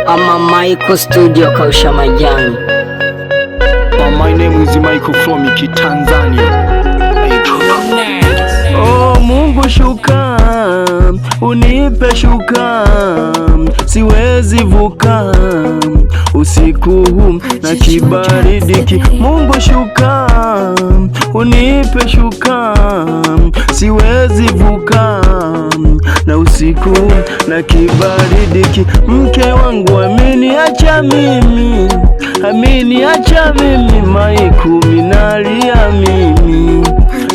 ama Michael Studio Kausha Majani. My name is Michael from Tanzania. Oh Mungu shuka, unipe shuka, siwezi vuka usiku huu na kibaridiki. Mungu shuka, unipe shuka, siwezi vuka na usiku na kibaridiki. Mke wangu ameniacha mimi, ameniacha mimi, Michael minalia mimi,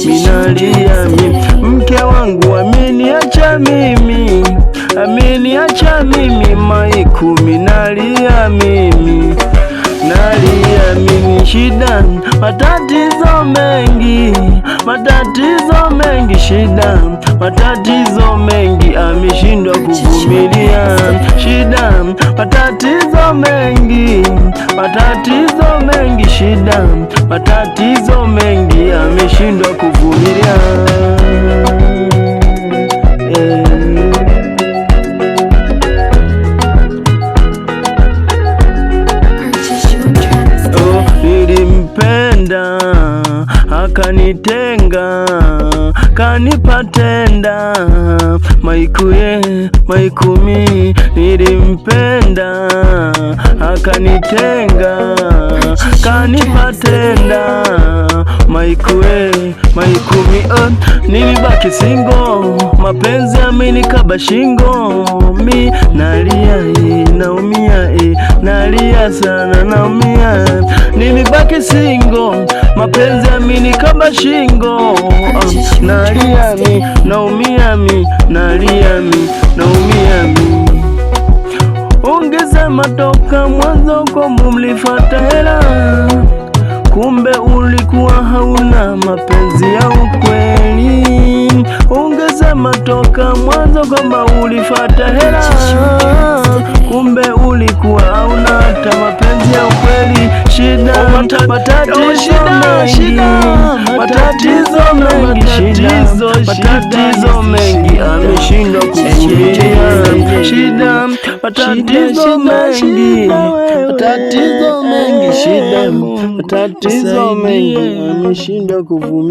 minalia mimi. Mke wangu ameniacha mimi, ameniacha mimi, Michael minalia mimi, nalia mimi. Shida, matatizo mengi, matatizo mengi, shida, matatizo mengi, ameshindwa kuvumilia. Shida, matatizo mengi, matatizo mengi, shida, matatizo mengi, ameshindwa kuvumilia. Nilimpenda akanitenga, kanipatenda. Michael mi nilimpenda akanitenga, kanipatenda. Michael mi nilibaki single, mapenzi amenikaba shingo. Mi nalia naumia, nalia sana naumia. Nilibaki single, mapenzi amenikaba shingo. Nalia mi naumia, mi nalia mi naumia mi. Ungesema toka mwanzo kwamba mlifuata hela, kumbe ulikuwa hauna mapenzi ya ukweli. Ungesema toka mwanzo kwamba ulifuata hela, kumbe ulikuwa hauna hata mapenzi ya ukweli. Shida, matatizo mengi, matatizo mengi, shida, matatizo mengi, ameshindwa kuvumilia. Shida, matatizo mengi, matatizo mengi, shida, matatizo mengi, ameshindwa kuvumilia.